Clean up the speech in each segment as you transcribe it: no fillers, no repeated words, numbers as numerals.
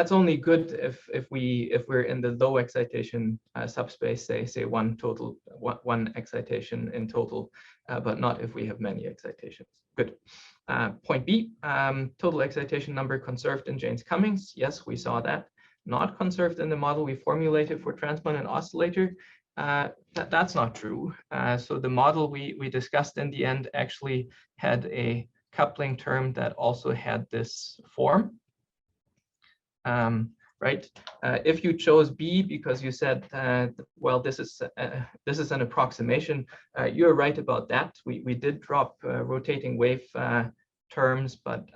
that's only good if we're in the low excitation subspace, say one excitation in total, but not if we have many excitations. Good. Point B, total excitation number conserved in Jaynes-Cummings. Yes, we saw that. Not conserved in the model we formulated for transmon oscillator. That's not true. So the model we discussed in the end actually had a coupling term that also had this form. Right? If you chose B because you said, well, this is an approximation, you're right about that. We did drop rotating wave terms, but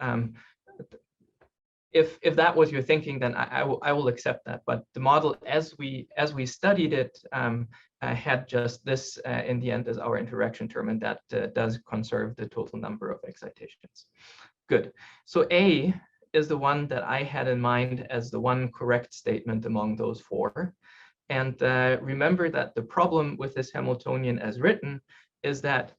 if that was your thinking, then I will accept that. But the model, as we studied it, had just this in the end as our interaction term, and that does conserve the total number of excitations. Good. So A is the one that I had in mind as the one correct statement among those four. And remember that the problem with this Hamiltonian as written is that,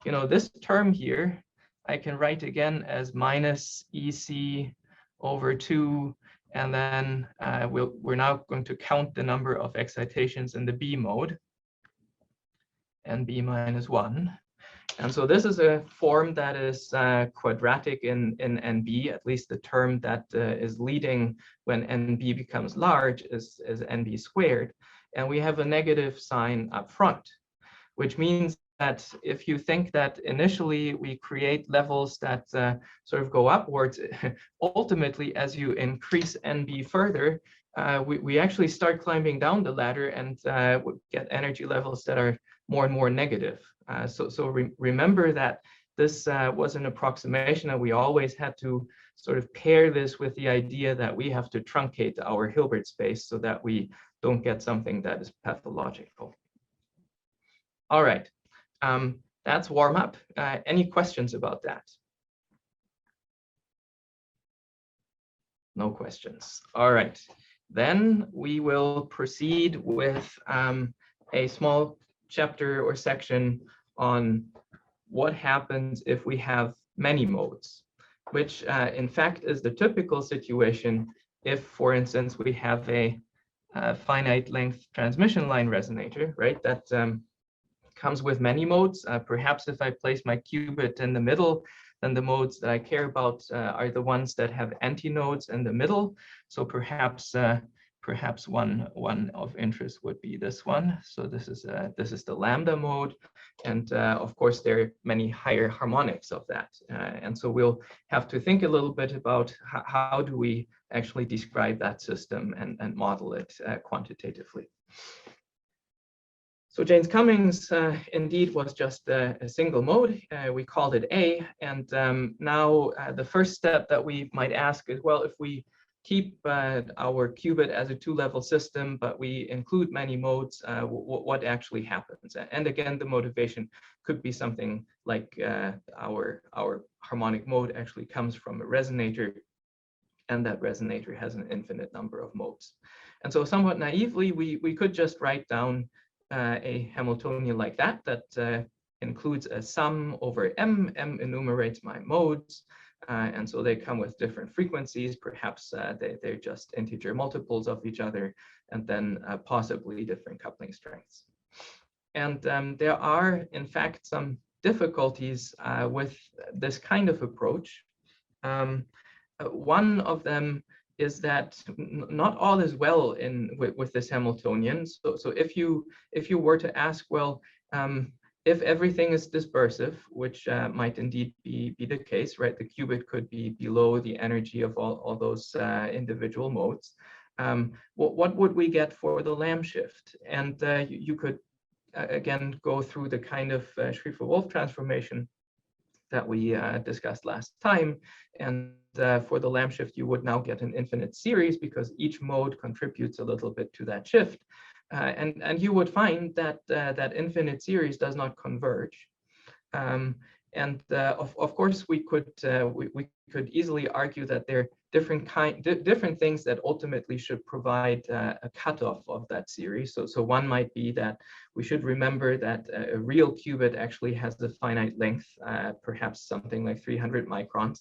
this term here, I can write again as minus EC over 2, and then we're now going to count the number of excitations in the B mode, and B minus 1. And so this is a form that is quadratic in NB, at least the term that is leading when NB becomes large is NB squared. And we have a negative sign up front, which means that if you think that initially we create levels that sort of go upwards, ultimately, as you increase NB further, we actually start climbing down the ladder and get energy levels that are more and more negative. So remember that this was an approximation, and we always had to sort of pair this with the idea that we have to truncate our Hilbert space so that we don't get something that is pathological. All right, that's warm up. Any questions about that? No questions. All right, then we will proceed with a small chapter or section on what happens if we have many modes, which in fact is the typical situation if, for instance, we have a finite length transmission line resonator, right? That comes with many modes. Perhaps if I place my qubit in the middle, then the modes that I care about are the ones that have antinodes in the middle. So perhaps one of interest would be this one. So this is the lambda mode, and of course there are many higher harmonics of that. And so we'll have to think a little bit about how do we actually describe that system and model it quantitatively. So Jaynes-Cummings indeed was just a single mode. We called it A, and now the first step that we might ask is, well, if we keep our qubit as a two-level system, but we include many modes, what actually happens? And again, the motivation could be something like our harmonic mode actually comes from a resonator, and that resonator has an infinite number of modes. And so somewhat naively, we could just write down a Hamiltonian like that includes a sum over M. M enumerates my modes. And so they come with different frequencies. Perhaps they're just integer multiples of each other, and then possibly different coupling strengths. And there are, in fact, some difficulties with this kind of approach. One of them is that not all is well with this Hamiltonian. So if you were to ask, well, if everything is dispersive, which might indeed be the case, right? The qubit could be below the energy of all those individual modes. What would we get for the Lamb shift? And you could, again, go through the kind of Schrieffer-Wolff transformation that we discussed last time. And for the Lamb shift, you would now get an infinite series because each mode contributes a little bit to that shift. And you would find that that infinite series does not converge. And of course, we could easily argue that there are different things that ultimately should provide a cutoff of that series. So one might be that we should remember that a real qubit actually has a finite length, perhaps something like 300 microns.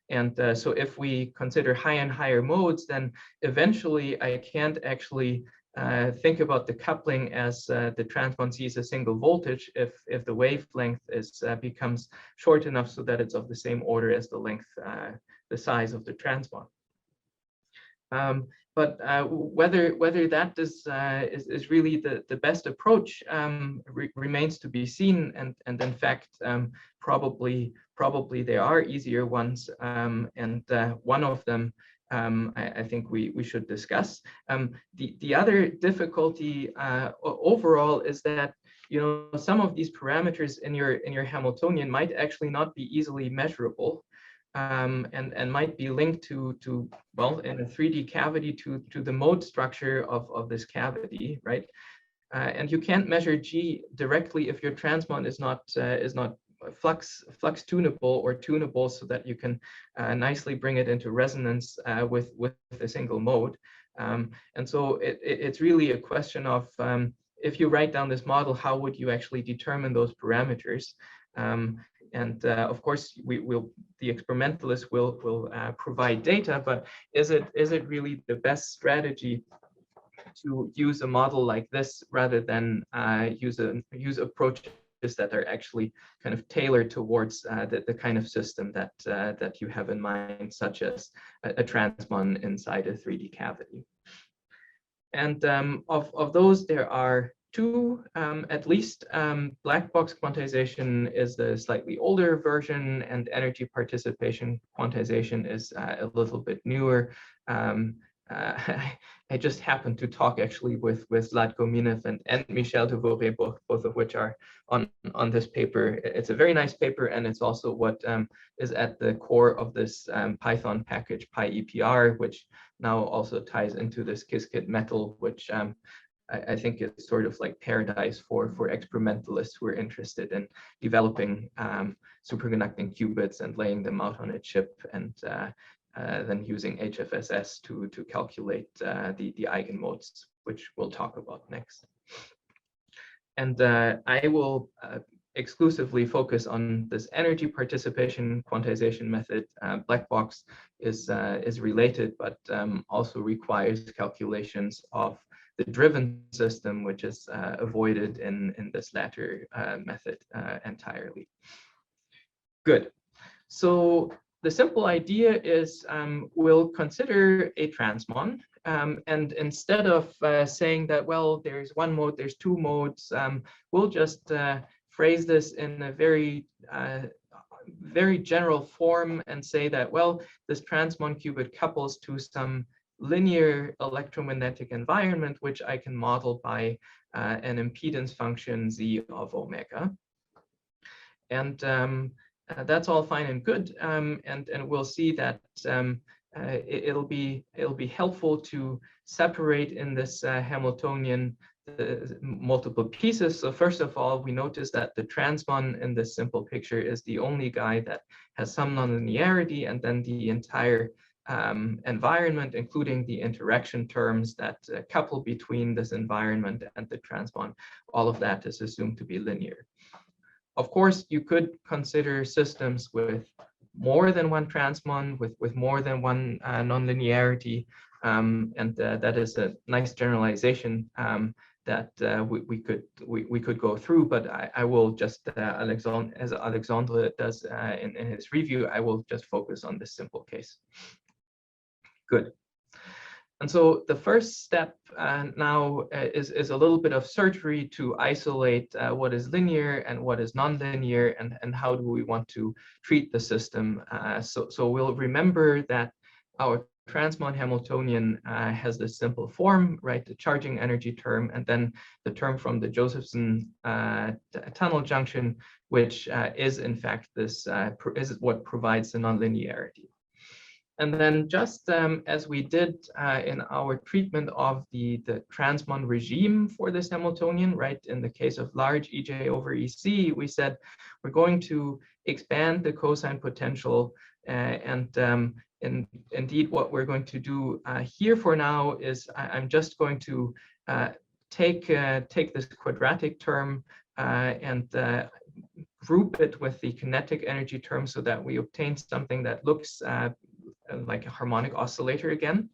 And so if we consider higher and higher modes, then eventually I can't actually think about the coupling as the transmon sees a single voltage if the wavelength becomes short enough so that it's of the same order as the length, the size of the transmon. But whether that is really the best approach remains to be seen, and in fact probably there are easier ones, and one of them I think we should discuss. The other difficulty overall is that some of these parameters in your Hamiltonian might actually not be easily measurable. And might be linked to well, in a 3D cavity to the mode structure of this cavity, right? And you can't measure G directly if your transmon is not flux tunable or tunable so that you can nicely bring it into resonance with a single mode. And so it's really a question of if you write down this model, how would you actually determine those parameters? And of course, the experimentalists will provide data, but is it really the best strategy to use a model like this rather than use approaches that are actually kind of tailored towards the kind of system that you have in mind, such as a transmon inside a 3D cavity? And of those, there are two, at least. Black box quantization is the slightly older version, and energy participation quantization is a little bit newer. I just happened to talk actually with Zlatko Minev and Michel Devoré, both of which are on this paper. It's a very nice paper, and it's also what is at the core of this Python package PyEPR, which now also ties into this Qiskit metal, which I think is sort of like paradise for experimentalists who are interested in developing superconducting qubits and laying them out on a chip, and then using HFSS to calculate the eigenmodes, which we'll talk about next. And I will exclusively focus on this energy participation quantization method. Black box is related, but also requires calculations of the driven system, which is avoided in this latter method entirely. Good. So the simple idea is we'll consider a transmon, and instead of saying that, well, there's one mode, there's two modes, we'll just phrase this in a very general form and say that, well, this transmon qubit couples to some linear electromagnetic environment, which I can model by an impedance function Z of omega. And that's all fine and good, and we'll see that it'll be helpful to separate in this Hamiltonian multiple pieces. So first of all, we notice that the transmon in this simple picture is the only guy that has some nonlinearity, and then the entire environment, including the interaction terms that couple between this environment and the transmon, all of that is assumed to be linear. Of course, you could consider systems with more than one transmon, with more than one nonlinearity, and that is a nice generalization that we could go through. But I will just, as Alexandre does in his review, I will just focus on this simple case. Good. And so the first step now is a little bit of surgery to isolate what is linear and what is nonlinear, and how do we want to treat the system. So we'll remember that our transmon Hamiltonian has this simple form, right? The charging energy term, and then the term from the Josephson tunnel junction, which is in fact this is what provides the nonlinearity. And then just as we did in our treatment of the transmon regime for this Hamiltonian, right? In the case of large EJ over EC, we said we're going to expand the cosine potential. Indeed, what we're going to do here for now is I'm just going to take this quadratic term and group it with the kinetic energy term so that we obtain something that looks like a harmonic oscillator again.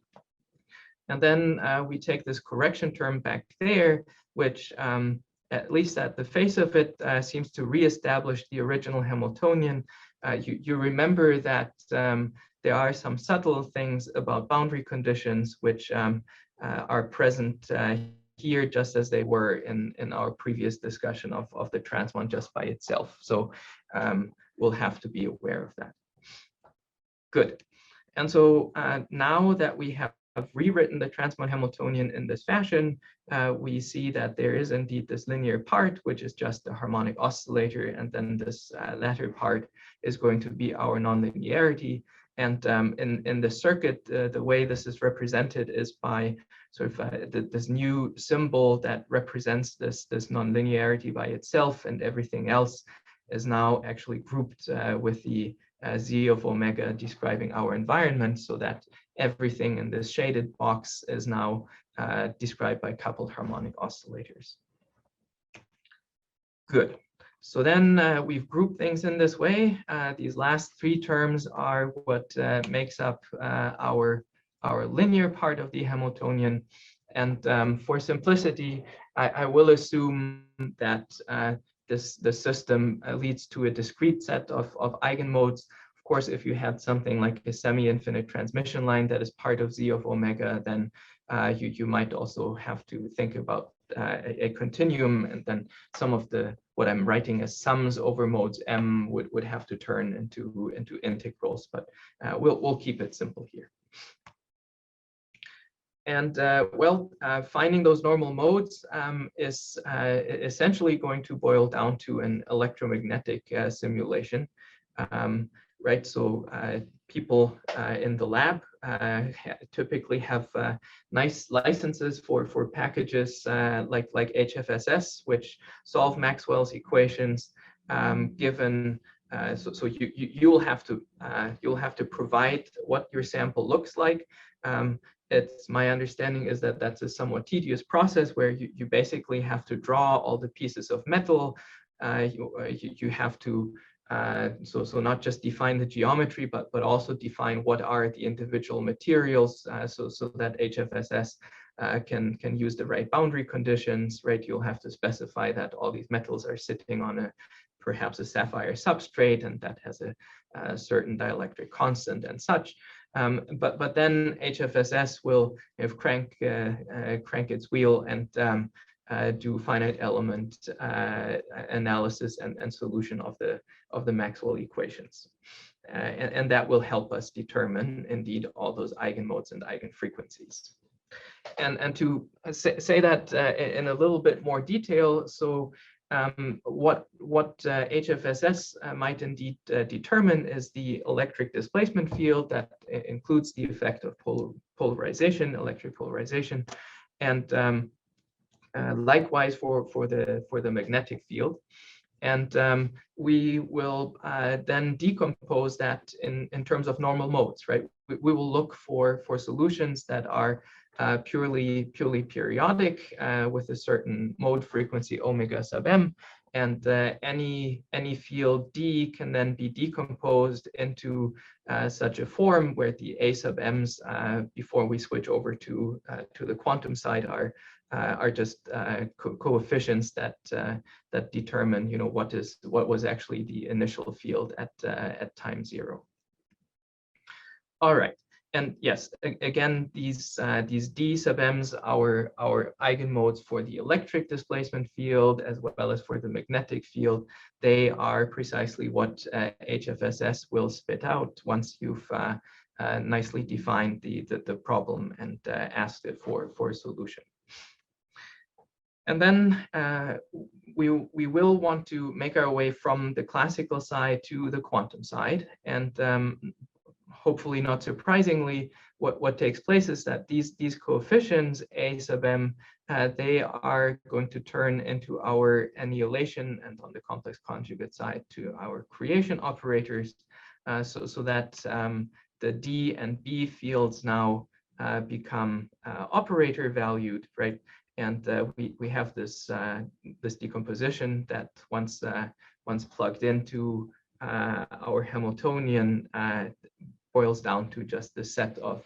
And then we take this correction term back there, which at least at the face of it seems to reestablish the original Hamiltonian. You remember that there are some subtle things about boundary conditions which are present here just as they were in our previous discussion of the transmon just by itself. So we'll have to be aware of that. Good. And so now that we have rewritten the transmon Hamiltonian in this fashion, we see that there is indeed this linear part, which is just a harmonic oscillator, and then this latter part is going to be our nonlinearity. And in the circuit, the way this is represented is by sort of this new symbol that represents this nonlinearity by itself, and everything else is now actually grouped with the z of omega describing our environment, so that everything in this shaded box is now described by coupled harmonic oscillators. Good. So then we've grouped things in this way. These last three terms are what makes up our linear part of the Hamiltonian. And for simplicity, I will assume that the system leads to a discrete set of eigenmodes. Of course, if you had something like a semi-infinite transmission line that is part of z of omega, then you might also have to think about a continuum, and then some of what I'm writing as sums over modes m would have to turn into integrals, but we'll keep it simple here. And finding those normal modes is essentially going to boil down to an electromagnetic simulation, right? So people in the lab typically have nice licenses for packages like HFSS, which solve Maxwell's equations. Given so you'll have to provide what your sample looks like. It's my understanding is that that's a somewhat tedious process where you basically have to draw all the pieces of metal. You have to so not just define the geometry, but also define what are the individual materials, so that HFSS can use the right boundary conditions, right? You'll have to specify that all these metals are sitting on perhaps a sapphire substrate, and that has a certain dielectric constant and such. But then HFSS will crank its wheel and do finite element analysis and solution of the Maxwell equations, and that will help us determine indeed all those eigenmodes and eigenfrequencies. And to say that in a little bit more detail, so what HFSS might indeed determine is the electric displacement field that includes the effect of polarization, electric polarization, and likewise for the magnetic field. And we will then decompose that in terms of normal modes, right? We will look for solutions that are purely periodic with a certain mode frequency omega sub m, and any field D can then be decomposed into such a form where the a sub m's before we switch over to the quantum side are just coefficients that determine what was actually the initial field at time 0. All right. And yes, again, these D sub m's, our eigenmodes for the electric displacement field as well as for the magnetic field, they are precisely what HFSS will spit out once you've nicely defined the problem and asked it for a solution. And then we will want to make our way from the classical side to the quantum side, and hopefully not surprisingly, what takes place is that these coefficients a sub m, they are going to turn into our annihilation, and on the complex conjugate side to our creation operators, so that the D and B fields now become operator valued, right? And we have this this decomposition that once plugged into our Hamiltonian boils down to just the set of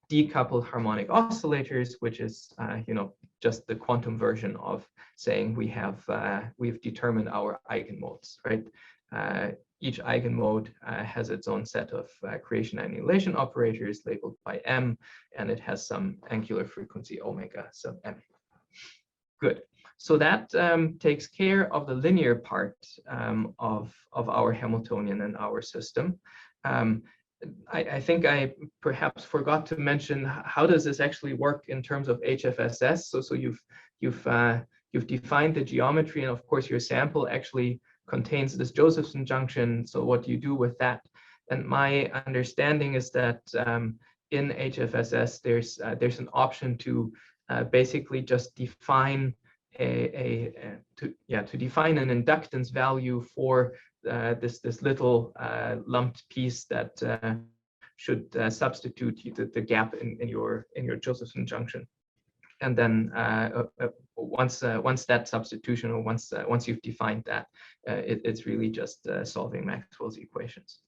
decoupled harmonic oscillators, which is just the quantum version of saying we've determined our eigenmodes, right? Each eigenmode has its own set of creation annihilation operators labeled by m, and it has some angular frequency omega sub m. Good. So that takes care of the linear part of our Hamiltonian and our system. I think I perhaps forgot to mention how does this actually work in terms of HFSS. So you've defined the geometry, and of course your sample actually contains this Josephson junction. So what do you do with that? And my understanding is that in HFSS there's an option to basically just define to define an inductance value for this little lumped piece that should substitute the gap in your Josephson junction. And then once that substitution, or once you've defined that, it's really just solving Maxwell's equations.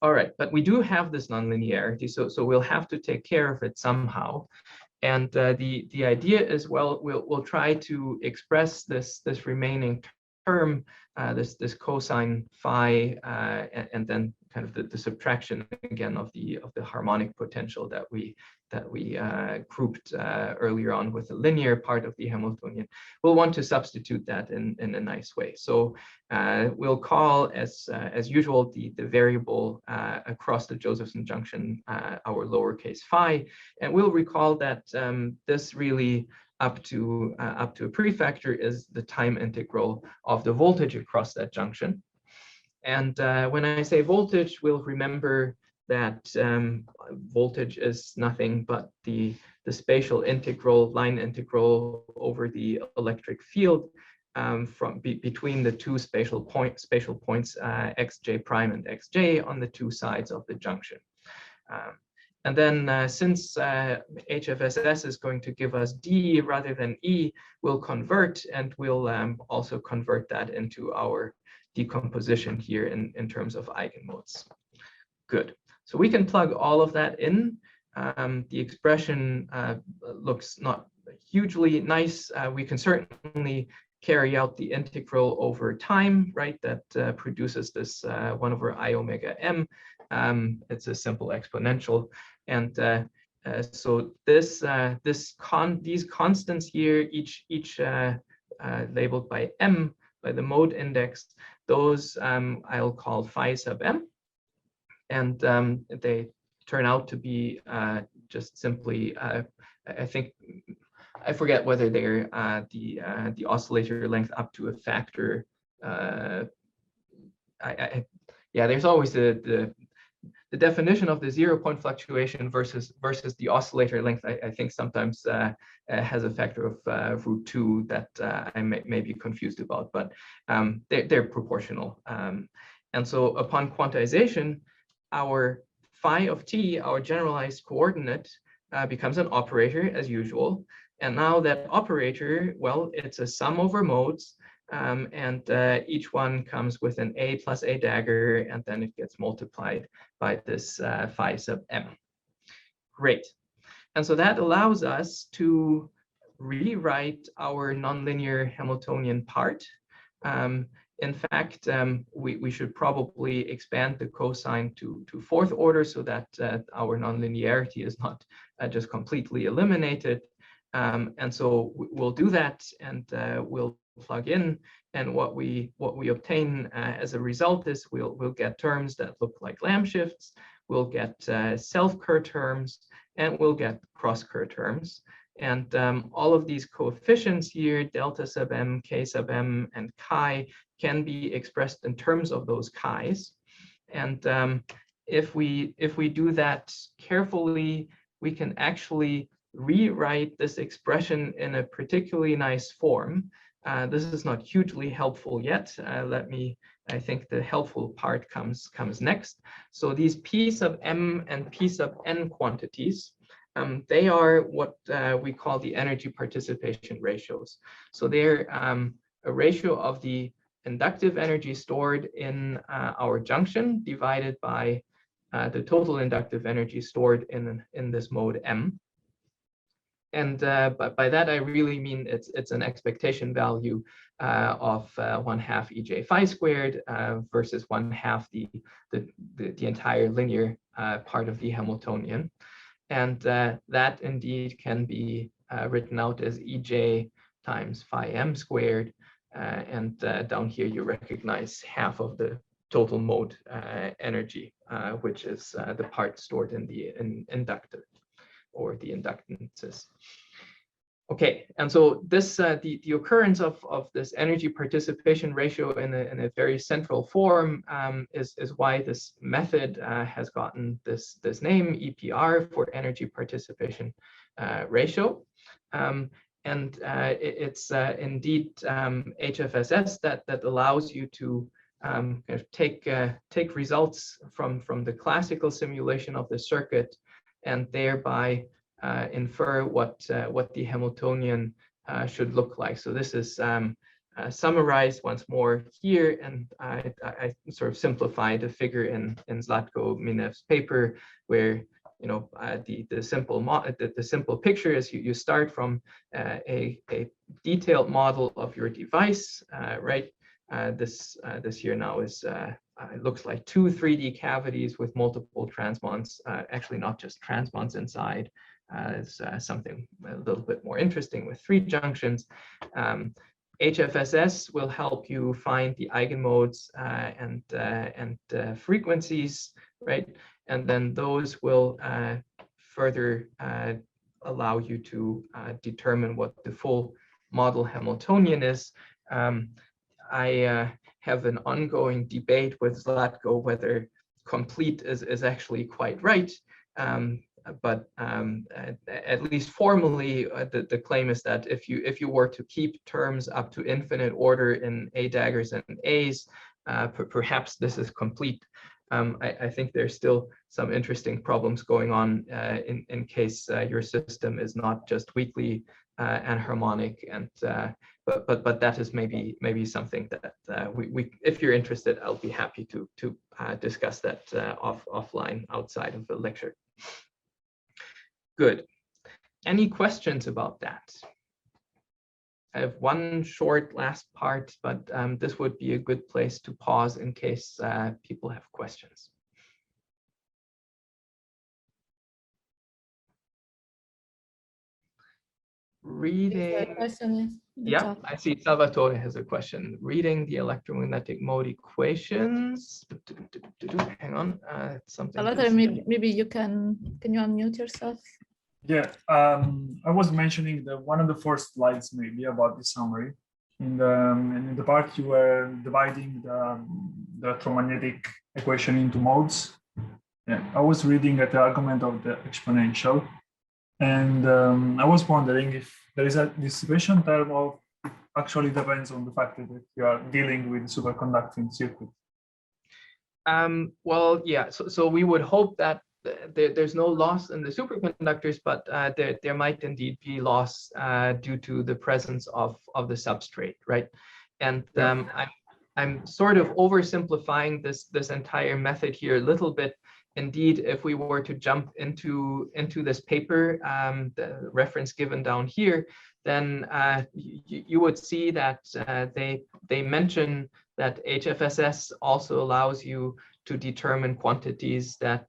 All right, but we do have this nonlinearity, so we'll have to take care of it somehow. And the idea is, well, we'll try to express this remaining term, this cosine phi, and then kind of the subtraction again of the harmonic potential that we grouped earlier on with the linear part of the Hamiltonian. We'll want to substitute that in a nice way. So we'll call, as usual, the variable across the Josephson junction our lowercase phi, and we'll recall that this really up to a prefactor is the time integral of the voltage across that junction. And when I say voltage, we'll remember that voltage is nothing but the spatial integral, line integral over the electric field between the two spatial points xj prime and xj on the two sides of the junction. And then since HFSS is going to give us D rather than E, we'll convert, and we'll also convert that into our decomposition here in terms of eigenmodes. Good. So we can plug all of that in. The expression looks not hugely nice. We can certainly carry out the integral over time, right? That produces this 1 over I omega m. It's a simple exponential. And so these constants here, each labeled by m, by the mode index, those I'll call phi sub m. And they turn out to be just simply, I think, I forget whether they're the oscillator length up to a factor. Yeah, there's always the definition of the 0-point fluctuation versus the oscillator length. I think sometimes has a factor of √2 that I may be confused about, but they're proportional. And so upon quantization, our phi of t, our generalized coordinate, becomes an operator as usual. And now that operator, well, it's a sum over modes. And each one comes with an a plus a dagger, and then it gets multiplied by this phi sub m. Great. And so that allows us to rewrite our nonlinear Hamiltonian part. In fact, we should probably expand the cosine to fourth order so that our nonlinearity is not just completely eliminated. And so we'll do that, and we'll plug in, and what we obtain as a result is we'll get terms that look like Lamb shifts, we'll get self-Kerr terms, and we'll get cross-Kerr terms. And all of these coefficients here, delta sub m, k sub m, and chi, can be expressed in terms of those chi's. And if we do that carefully, we can actually rewrite this expression in a particularly nice form. This is not hugely helpful yet. I think the helpful part comes next. So these P sub m and P sub n quantities, they are what we call the energy participation ratios. So they're a ratio of the inductive energy stored in our junction divided by the total inductive energy stored in this mode M. And but by that I really mean it's an expectation value of 1/2 EJ phi squared versus 1/2 the entire linear part of the Hamiltonian, and that indeed can be written out as EJ times phi m squared, and down here you recognize half of the total mode energy, which is the part stored in the inductive or the inductances. Okay, and so this the occurrence of this energy participation ratio in a very central form is why this method has gotten this name EPR for energy participation ratio, and it's indeed HFSS that allows you to kind of take results from the classical simulation of the circuit and thereby infer what the Hamiltonian should look like. So this is summarized once more here, and I sort of simplified the figure in Zlatko Minev's paper, where the simple picture is you start from a detailed model of your device, right? This here now is it looks like 2 3D cavities with multiple transmons, actually not just transmons inside. It's something a little bit more interesting with 3 junctions. HFSS will help you find the eigenmodes and frequencies, right? And then those will further allow you to determine what the full model Hamiltonian is. I have an ongoing debate with Zlatko whether complete is actually quite right. But at least formally, the claim is that if you were to keep terms up to infinite order in A daggers and A's, perhaps this is complete. I think there's still some interesting problems going on in case your system is not just weakly anharmonic, and but that is maybe something that we if you're interested, I'll be happy to discuss that offline outside of the lecture. Good. Any questions about that? I have one short last part, but this would be a good place to pause in case people have questions. Reading. Yeah, I see Salvatore has a question. Reading the electromagnetic mode equations. Hang on, something. Salvatore, maybe you can you unmute yourself? Yeah, I was mentioning one of the first slides maybe about the summary. In the part you were dividing the electromagnetic equation into modes. Yeah, I was reading at the argument of the exponential, and I was wondering if there is a dissipation term of actually depends on the fact that you are dealing with superconducting circuit. Well, yeah, so we would hope that there's no loss in the superconductors, but there might indeed be loss due to the presence of the substrate, right? And I'm sort of oversimplifying this entire method here a little bit. Indeed, if we were to jump into this paper, the reference given down here, then you would see that they mention that HFSS also allows you to determine quantities that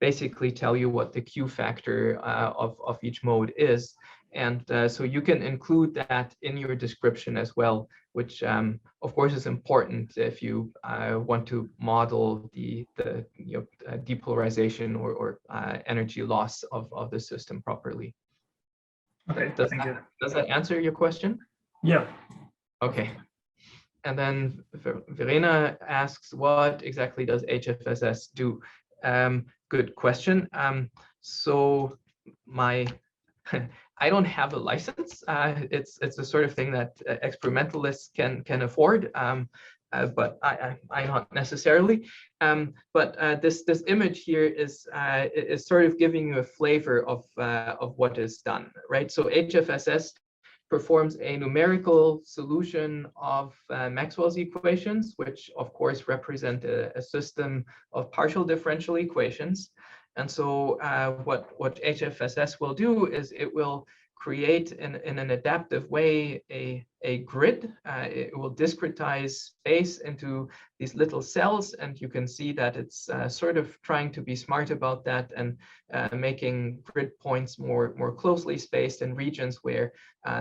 basically tell you what the Q factor of each mode is. And so you can include that in your description as well, which of course is important if you want to model the depolarization or energy loss of the system properly. Okay, does that answer your question? Yeah. Okay. And then Verena asks, what exactly does HFSS do? Good question. So my I don't have a license. It's the sort of thing that experimentalists can afford, but I not necessarily. But this image here is sort of giving you a flavor of what is done, right? So HFSS performs a numerical solution of Maxwell's equations, which of course represent a system of partial differential equations. And so what HFSS will do is it will create in an adaptive way a grid. It will discretize space into these little cells, and you can see that it's sort of trying to be smart about that and making grid points more closely spaced in regions where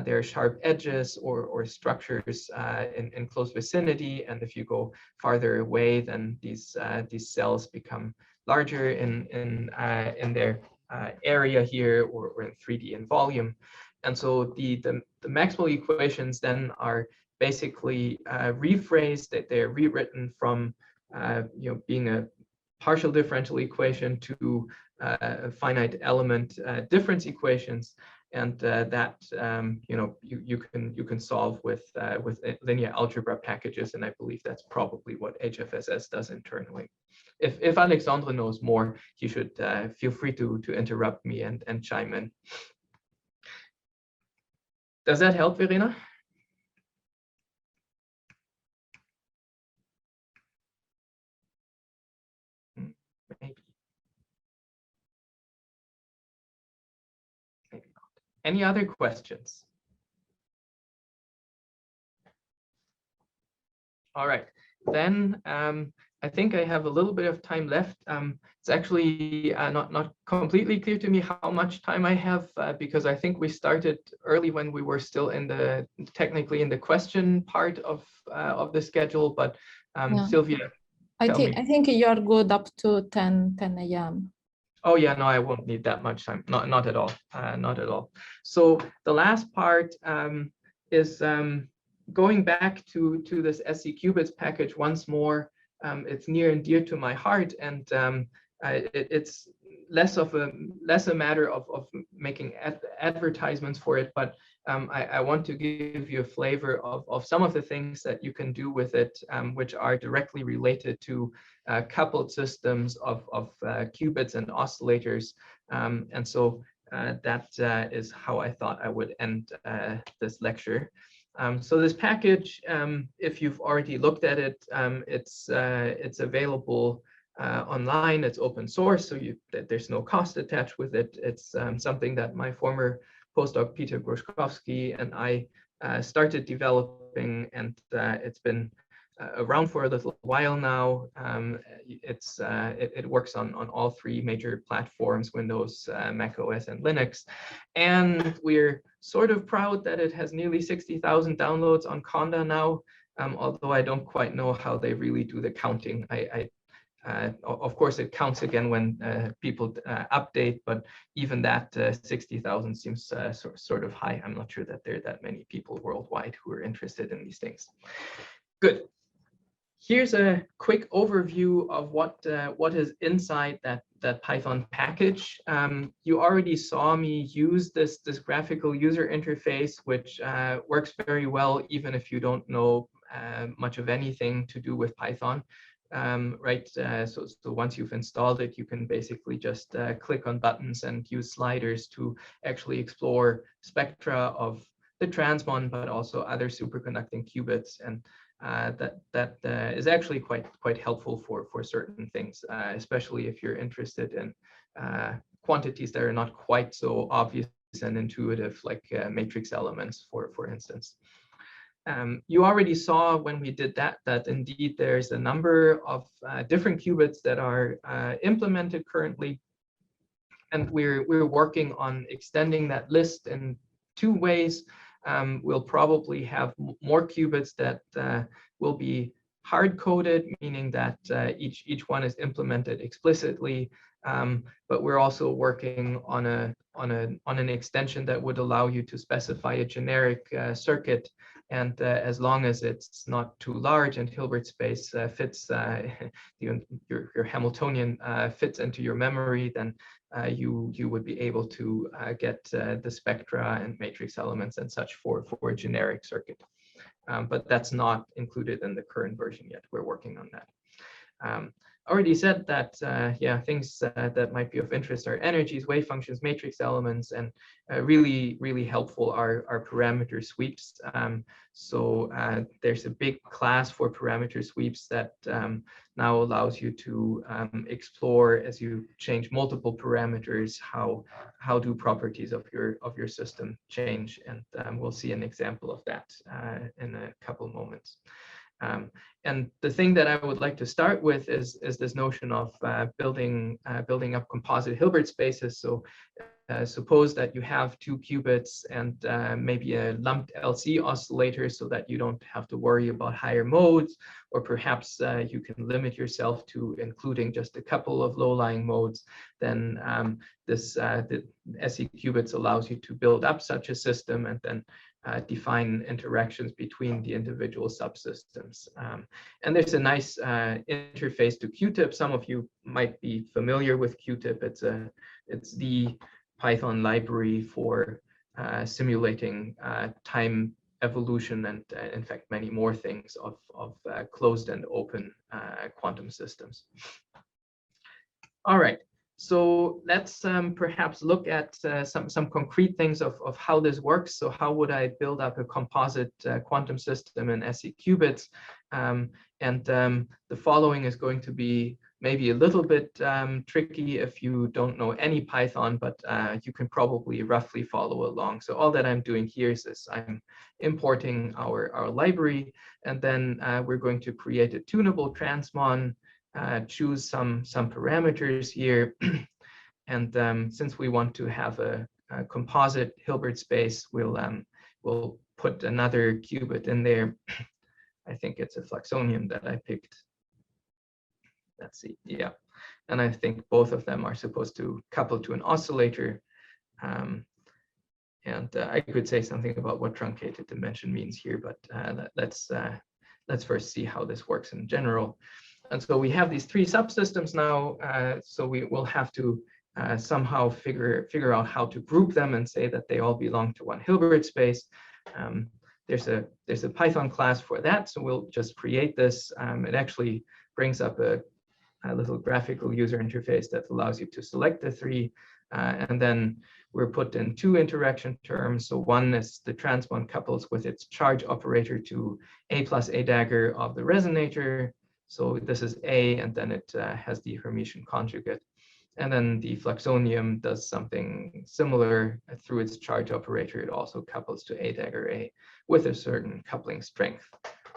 there are sharp edges or structures in close vicinity. And if you go farther away, then these cells become larger in their area here, or in 3D in volume. And so the Maxwell equations then are basically rephrased, that they're rewritten from being a partial differential equation to finite element difference equations, and that you can solve with linear algebra packages, and I believe that's probably what HFSS does internally. If Alexandre knows more, he should feel free to interrupt me and chime in. Does that help, Verena? Maybe. Maybe not. Any other questions? All right, then I think I have a little bit of time left. It's actually not completely clear to me how much time I have, because I think we started early when we were still technically in the question part of the schedule. But yeah. Sylvia, I think you are good up to 10 a.m. Oh yeah, no, I won't need that much time. Not at all. Not at all. So the last part is going back to this SC qubits package once more. It's near and dear to my heart, and it's less a matter of making advertisements for it, but I want to give you a flavor of some of the things that you can do with it, which are directly related to coupled systems of qubits and oscillators. And so that is how I thought I would end this lecture. So this package, if you've already looked at it, it's available online. It's open source, so there's no cost attached with it. It's something that my former postdoc Peter Gruszkowski and I started developing, and it's been around for a little while now. It works on all three major platforms: Windows, Mac OS, and Linux. And we're sort of proud that it has nearly 60,000 downloads on Conda now, although I don't quite know how they really do the counting. Of course, it counts again when people update, but even that 60,000 seems sort of high. I'm not sure that there are that many people worldwide who are interested in these things. Good. Here's a quick overview of what is inside that Python package. You already saw me use this graphical user interface, which works very well even if you don't know much of anything to do with Python. Right, so once you've installed it, you can basically just click on buttons and use sliders to actually explore spectra of the transmon, but also other superconducting qubits, and that is actually quite helpful for certain things, especially if you're interested in quantities that are not quite so obvious and intuitive, like matrix elements, for instance. You already saw when we did that indeed there's a number of different qubits that are implemented currently, and we're working on extending that list in two ways. We'll probably have more qubits that will be hard-coded, meaning that each one is implemented explicitly. But we're also working on on an extension that would allow you to specify a generic circuit. And as long as it's not too large and Hilbert space fits, your Hamiltonian fits into your memory, then you would be able to get the spectra and matrix elements and such for a generic circuit. But that's not included in the current version yet. We're working on that. Already said that, yeah, things that might be of interest are energies, wave functions, matrix elements, and really helpful are parameter sweeps. So there's a big class for parameter sweeps that now allows you to explore, as you change multiple parameters, how do properties of your system change, and we'll see an example of that in a couple moments. And the thing that I would like to start with is this notion of building up composite Hilbert spaces. So suppose that you have 2 qubits and maybe a lumped LC oscillator, so that you don't have to worry about higher modes, or perhaps you can limit yourself to including just a couple of low-lying modes. Then the SE qubits allows you to build up such a system and then define interactions between the individual subsystems. And there's a nice interface to QTIP. Some of you might be familiar with QTIP. It's the Python library for simulating time evolution and in fact many more things of closed and open quantum systems. All right. So let's perhaps look at some concrete things of how this works. So how would I build up a composite quantum system in SE qubits? The following is going to be maybe a little bit tricky if you don't know any Python, but you can probably roughly follow along. So all that I'm doing here is I'm importing our library, and then we're going to create a tunable transmon, choose some parameters here. And since we want to have a composite Hilbert space, we'll put another qubit in there. I think it's a fluxonium that I picked. Let's see, yeah. And I think both of them are supposed to couple to an oscillator. I could say something about what truncated dimension means here, but let's first see how this works in general. And so we have these 3 subsystems now, so we will have to somehow figure out how to group them and say that they all belong to one Hilbert space. There's a Python class for that, so we'll just create this. It actually brings up a little graphical user interface that allows you to select the 3, and then we're put in 2 interaction terms. So one is the transmon couples with its charge operator to A plus A dagger of the resonator. So this is A, and then it has the Hermitian conjugate. And then the fluxonium does something similar through its charge operator. It also couples to A dagger A with a certain coupling strength,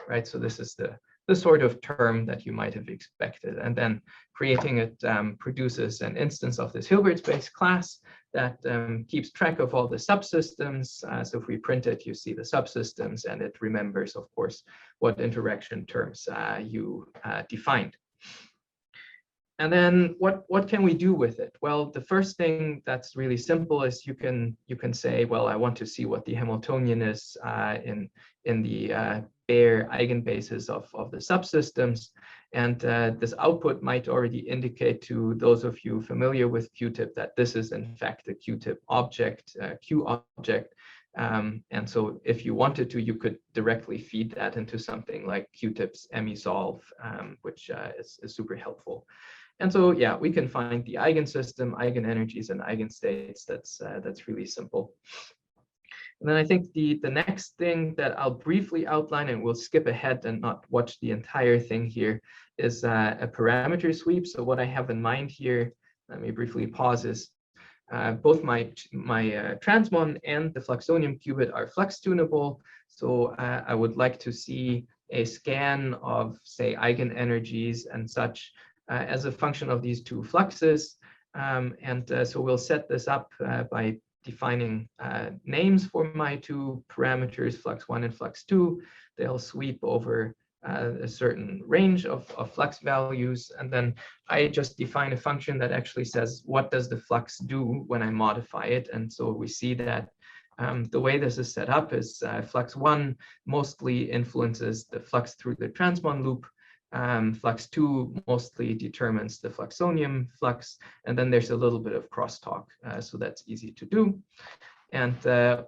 right? So this is the sort of term that you might have expected. And then creating it produces an instance of this Hilbert space class that keeps track of all the subsystems. So if we print it, you see the subsystems, and it remembers, of course, what interaction terms you defined. And then what can we do with it? Well, the first thing that's really simple is you can say, well, I want to see what the Hamiltonian is in the bare eigenbases of the subsystems. And this output might already indicate to those of you familiar with QTIP that this is in fact a QTIP object, Q object. And so if you wanted to, you could directly feed that into something like QTIP's MESOLVE, which is super helpful. And so, yeah, we can find the eigensystem, eigenenergies, and eigenstates. That's really simple. And then I think the next thing that I'll briefly outline, and we'll skip ahead and not watch the entire thing here, is a parameter sweep. So what I have in mind here, let me briefly pause, is both my transmon and the fluxonium qubit are flux tunable. So I would like to see a scan of, say, eigenenergies and such as a function of these 2 fluxes. So we'll set this up by defining names for my 2 parameters, flux 1 and flux 2. They'll sweep over a certain range of flux values, and then I just define a function that actually says what does the flux do when I modify it. And so we see that the way this is set up is flux 1 mostly influences the flux through the transmon loop. Flux 2 mostly determines the fluxonium flux, and then there's a little bit of crosstalk, so that's easy to do. And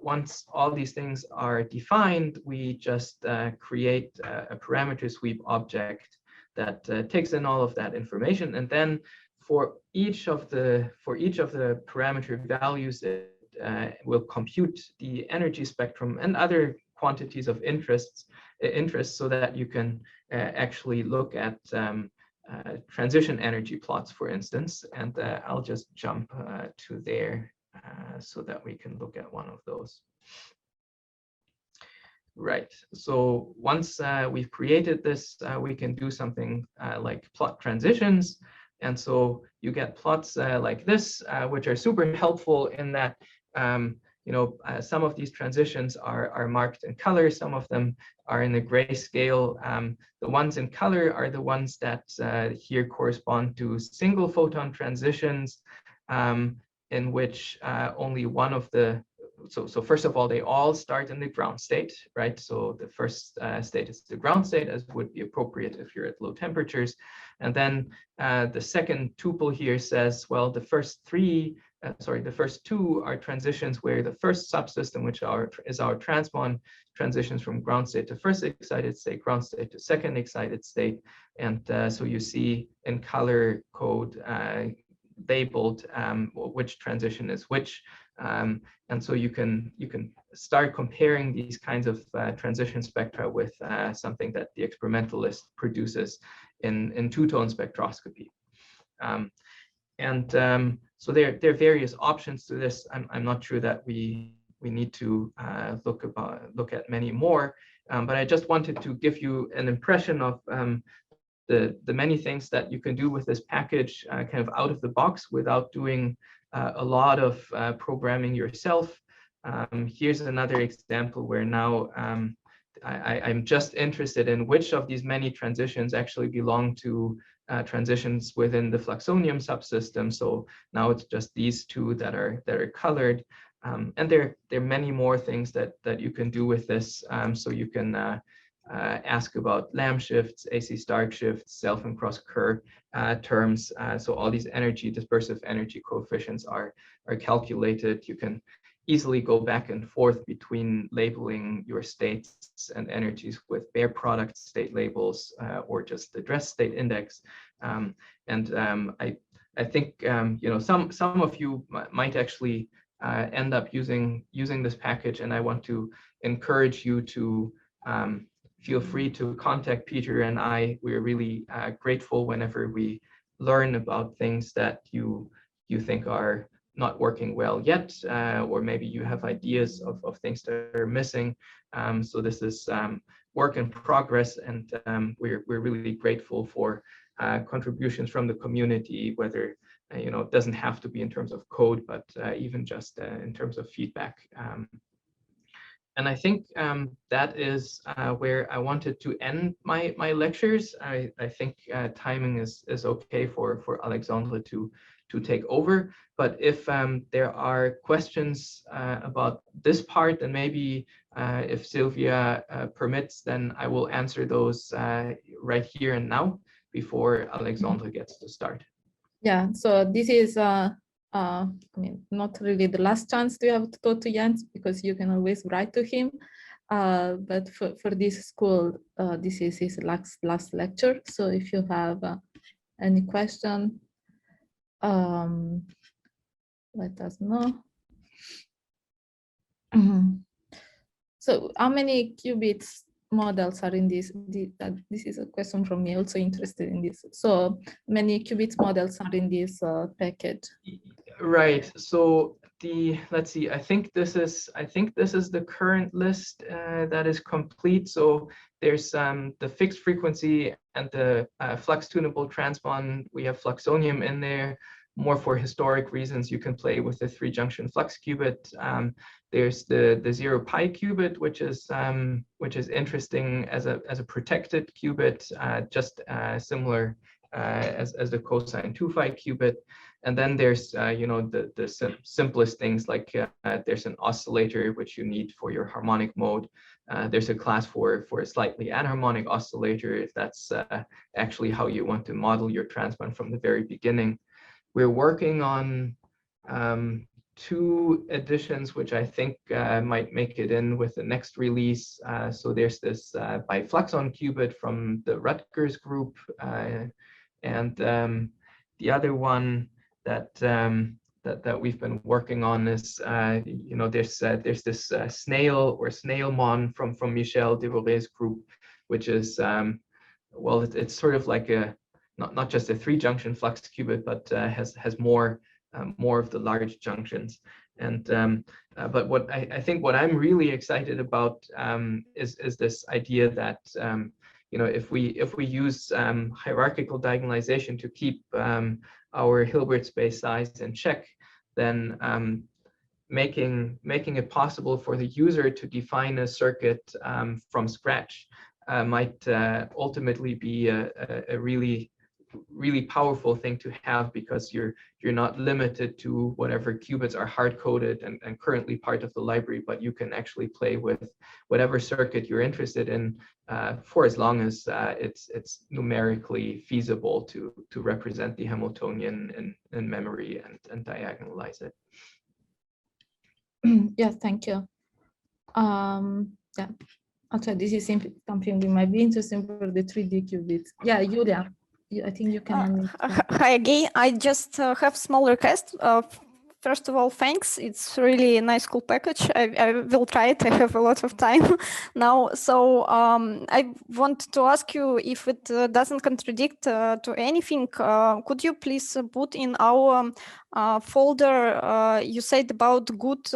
once all these things are defined, we just create a parameter sweep object that takes in all of that information. And then for each of the parameter values, it will compute the energy spectrum and other quantities of interest so that you can actually look at transition energy plots, for instance. And I'll just jump to there so that we can look at one of those. Right, so once we've created this, we can do something like plot transitions. And so you get plots like this, which are super helpful in that some of these transitions are marked in color, some of them are in the grayscale. The ones in color are the ones that here correspond to single photon transitions, in which only one of the, so first of all, they all start in the ground state, right? So the first state is the ground state, as would be appropriate if you're at low temperatures. And then the second tuple here says, well, the first two are transitions where the first subsystem, which is our transmon, transitions from ground state to first excited state, ground state to second excited state. And so you see in color code labeled which transition is which. And so you can start comparing these kinds of transition spectra with something that the experimentalist produces in two-tone spectroscopy. So there are various options to this. I'm not sure that we need to look at many more, but I just wanted to give you an impression of the many things that you can do with this package kind of out of the box without doing a lot of programming yourself. Here's another example where now I'm just interested in which of these many transitions actually belong to transitions within the fluxonium subsystem. So now it's just these two that are colored, and there are many more things that you can do with this. So you can ask about Lamb shifts, AC Stark shifts, self and cross Kerr terms. So all these dispersive energy coefficients are calculated. You can easily go back and forth between labeling your states and energies with bare product state labels or just the dress state index. I think some of you might actually end up using this package, and I want to encourage you to feel free to contact Peter and I. We're really grateful whenever we learn about things that you think are not working well yet, or maybe you have ideas of things that are missing. So this is work in progress, and we're really grateful for contributions from the community, whether it doesn't have to be in terms of code, but even just in terms of feedback. And I think that is where I wanted to end my lectures. I think timing is okay for Alexandre to take over. But if there are questions about this part, then maybe if Sylvia permits, then I will answer those right here and now before Alexandre gets to start. Yeah, so this is I mean, not really the last chance to have to talk to Jens, because you can always write to him. But for this school, this is his last lecture. So if you have any question, let us know. So how many qubits models are in this? This is a question from me, also interested in this. So many qubits models are in this package. Right. So let's see. I think this is the current list that is complete. So there's the fixed frequency and the flux tunable transmon. We have fluxonium in there. More for historic reasons, you can play with the 3-junction flux qubit. There's the 0 pi qubit, which is interesting as a protected qubit, just similar as the cosine 2 phi qubit. And then there's the simplest things like there's an oscillator which you need for your harmonic mode. There's a class for a slightly anharmonic oscillator if that's actually how you want to model your transband from the very beginning. We're working on 2 additions which I think might make it in with the next release. So there's this bifluxon qubit from the Rutgers group, and the other one that we've been working on is there's this snailmon from Michel Devoret's group, which is well, it's sort of like a not just a 3-junction flux qubit, but has more of the large junctions. And but what I think what I'm really excited about is this idea that if we use hierarchical diagonalization to keep our Hilbert space size in check, then making it possible for the user to define a circuit from scratch might ultimately be a really powerful thing to have, because you're not limited to whatever qubits are hard-coded and currently part of the library, but you can actually play with whatever circuit you're interested in for as long as it's numerically feasible to represent the Hamiltonian in memory and diagonalize it. Yes, thank you. Yeah, actually, this is something that might be interesting for the 3D qubits. Yeah, Julia. I think you can. Hi again. I just have small request. First of all, thanks. It's really a nice, cool package. I will try it. I have a lot of time now. So I want to ask you, if it doesn't contradict to anything, could you please put in our folder, you said about good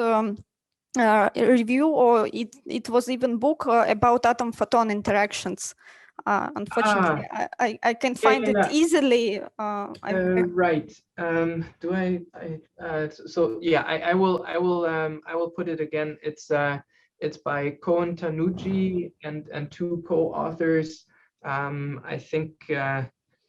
review, or it was even book about atom-photon interactions. Unfortunately, I can find it easily. Right. Do I? So yeah, I will put it again. It's by Koh Tanuji and 2 co-authors. I think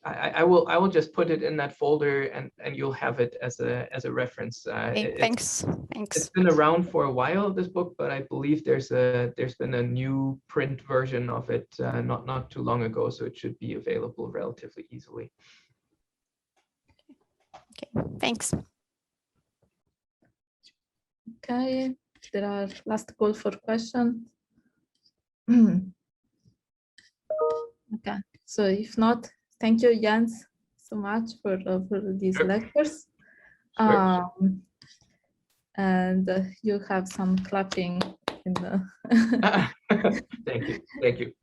I will just put it in that folder, and you'll have it as a reference. Thanks. It's been around for a while, this book, but I believe there's been a new print version of it not too long ago, so it should be available relatively easily. Okay, thanks. Okay, there are last call for questions. Okay, so if not, thank you, Jens, so much for these lectures. Sure. And you have some clapping in the. Thank you.